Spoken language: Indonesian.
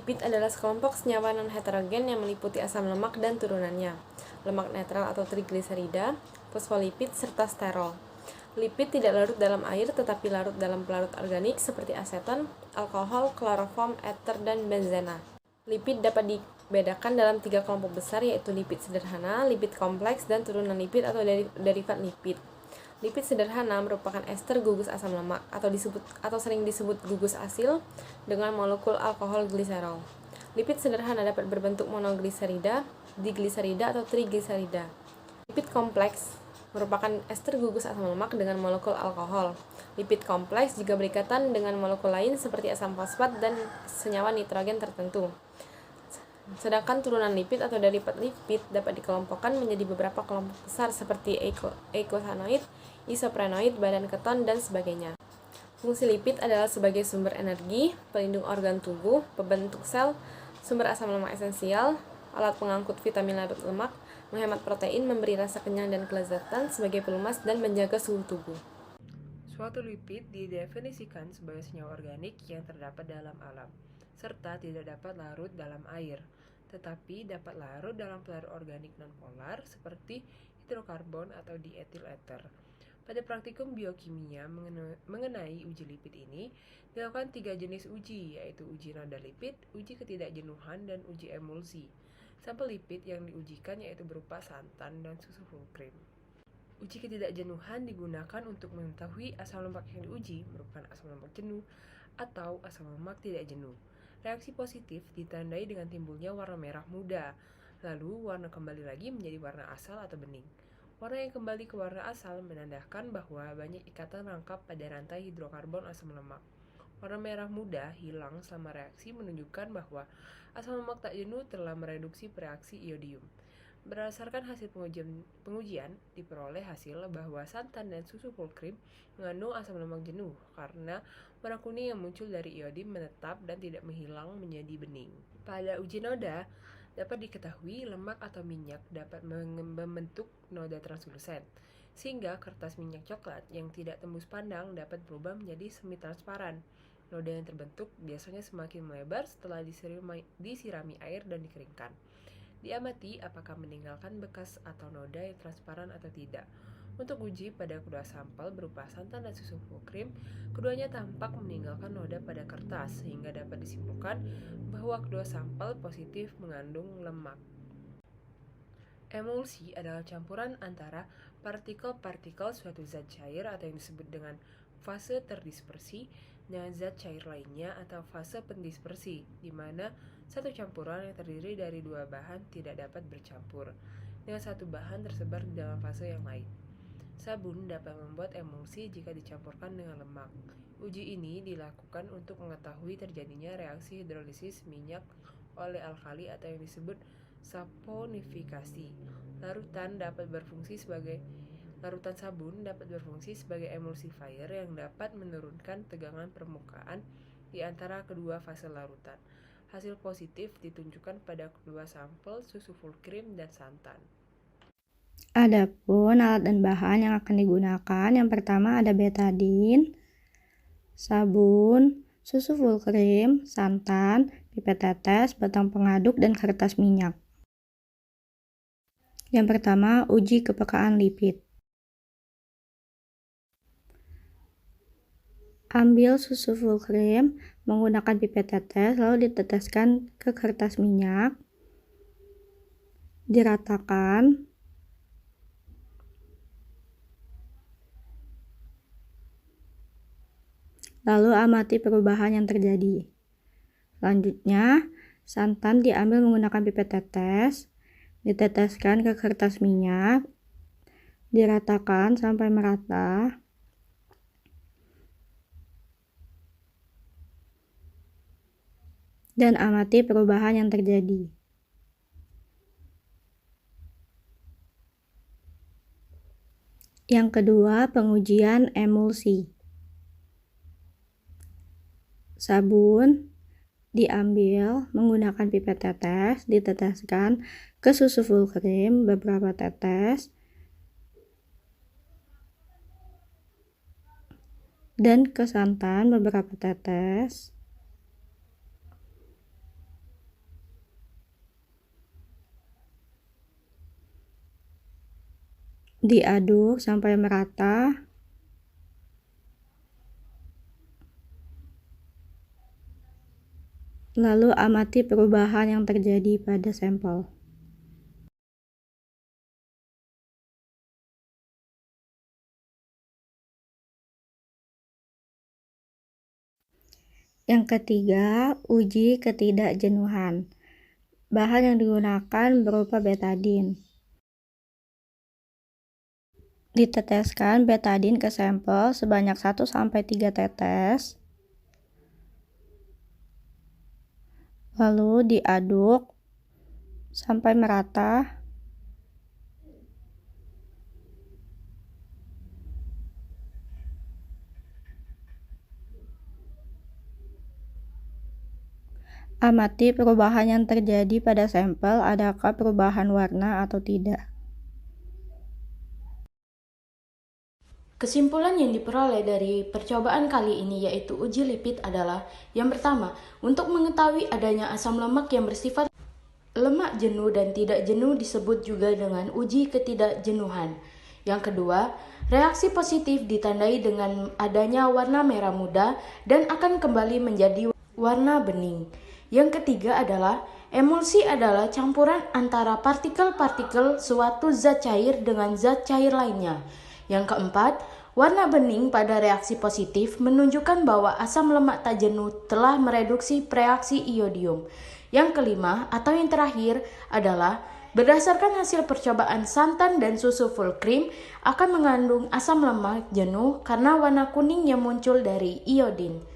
Lipid adalah sekelompok senyawa non-heterogen yang meliputi asam lemak dan turunannya, lemak netral atau trigliserida, fosfolipid, serta sterol. Lipid tidak larut dalam air tetapi larut dalam pelarut organik seperti aseton, alkohol, kloroform, eter, dan benzena. Lipid dapat dibedakan dalam 3 kelompok besar, yaitu lipid sederhana, lipid kompleks, dan turunan lipid atau derivat lipid. Lipid sederhana merupakan ester gugus asam lemak atau sering disebut gugus asil dengan molekul alkohol gliserol. Lipid sederhana dapat berbentuk monogliserida, digliserida, atau trigliserida. Lipid kompleks merupakan ester gugus asam lemak dengan molekul alkohol. Lipid kompleks juga berikatan dengan molekul lain seperti asam fosfat dan senyawa nitrogen tertentu. Sedangkan turunan lipid atau derivat lipid dapat dikelompokkan menjadi beberapa kelompok besar seperti eikosanoid, isoprenoid, badan keton, dan sebagainya. Fungsi lipid adalah sebagai sumber energi, pelindung organ tubuh, pembentuk sel, sumber asam lemak esensial, alat pengangkut vitamin larut lemak, menghemat protein, memberi rasa kenyang dan kelezatan sebagai pelumas, dan menjaga suhu tubuh. Suatu lipid didefinisikan sebagai senyawa organik yang terdapat dalam alam, serta tidak dapat larut dalam air, tetapi dapat larut dalam pelarut organik nonpolar seperti hidrokarbon atau dietil eter. Pada praktikum biokimia mengenai uji lipid ini, dilakukan 3 jenis uji, yaitu uji noda lipid, uji ketidakjenuhan, dan uji emulsi. Sampel lipid yang diujikan yaitu berupa santan dan susu full cream. Uji ketidakjenuhan digunakan untuk mengetahui asam lemak yang diuji merupakan asam lemak jenuh atau asam lemak tidak jenuh. Reaksi positif ditandai dengan timbulnya warna merah muda, lalu warna kembali lagi menjadi warna asal atau bening. Warna yang kembali ke warna asal menandakan bahwa banyak ikatan rangkap pada rantai hidrokarbon asam lemak. Warna merah muda hilang selama reaksi menunjukkan bahwa asam lemak tak jenuh telah mereduksi bereaksi iodium. Berdasarkan hasil pengujian, diperoleh hasil bahwa santan dan susu full cream mengandung asam lemak jenuh karena warna kuning yang muncul dari iodium menetap dan tidak menghilang menjadi bening. Pada uji noda, dapat diketahui lemak atau minyak dapat membentuk noda translusen, sehingga kertas minyak coklat yang tidak tembus pandang dapat berubah menjadi semi transparan. Noda yang terbentuk biasanya semakin melebar setelah disirami air dan dikeringkan. Diamati apakah meninggalkan bekas atau noda yang transparan atau tidak. Untuk uji pada kedua sampel berupa santan dan susu full cream, keduanya tampak meninggalkan noda pada kertas, sehingga dapat disimpulkan bahwa kedua sampel positif mengandung lemak. Emulsi adalah campuran antara partikel-partikel suatu zat cair atau yang disebut dengan fase terdispersi dengan zat cair lainnya atau fase pendispersi, di mana satu campuran yang terdiri dari dua bahan tidak dapat bercampur dengan satu bahan tersebar di dalam fase yang lain. Sabun dapat membuat emulsi jika dicampurkan dengan lemak. Uji ini dilakukan untuk mengetahui terjadinya reaksi hidrolisis minyak oleh alkali atau yang disebut saponifikasi. Larutan sabun dapat berfungsi sebagai emulsifier yang dapat menurunkan tegangan permukaan di antara kedua fase larutan. Hasil positif ditunjukkan pada kedua sampel susu full cream dan santan. Adapun alat dan bahan yang akan digunakan, yang pertama ada betadin, sabun, susu full cream, santan, pipet tetes, batang pengaduk, dan kertas minyak. Yang pertama, uji kepekaan lipid. Ambil susu full cream menggunakan pipet tetes, lalu diteteskan ke kertas minyak, diratakan, lalu amati perubahan yang terjadi. Selanjutnya, santan diambil menggunakan pipet tetes, diteteskan ke kertas minyak, diratakan sampai merata, dan amati perubahan yang terjadi. Yang kedua, pengujian emulsi. Sabun diambil menggunakan pipet tetes, diteteskan ke susu full cream beberapa tetes, dan ke santan beberapa tetes. Diaduk sampai merata. Lalu amati perubahan yang terjadi pada sampel. Yang ketiga, uji ketidakjenuhan. Bahan yang digunakan berupa betadin. Diteteskan betadin ke sampel sebanyak 1-3 tetes. Lalu diaduk sampai merata. Amati perubahan yang terjadi pada sampel, adakah perubahan warna atau tidak. Kesimpulan yang diperoleh dari percobaan kali ini yaitu uji lipid adalah yang pertama, untuk mengetahui adanya asam lemak yang bersifat lemak jenuh dan tidak jenuh disebut juga dengan uji ketidakjenuhan. Yang kedua, reaksi positif ditandai dengan adanya warna merah muda dan akan kembali menjadi warna bening. Yang ketiga adalah emulsi adalah campuran antara partikel-partikel suatu zat cair dengan zat cair lainnya. Yang keempat, warna bening pada reaksi positif menunjukkan bahwa asam lemak tak jenuh telah mereduksi reaksi iodium. Yang kelima atau yang terakhir adalah berdasarkan hasil percobaan santan dan susu full cream akan mengandung asam lemak jenuh karena warna kuning yang muncul dari iodin.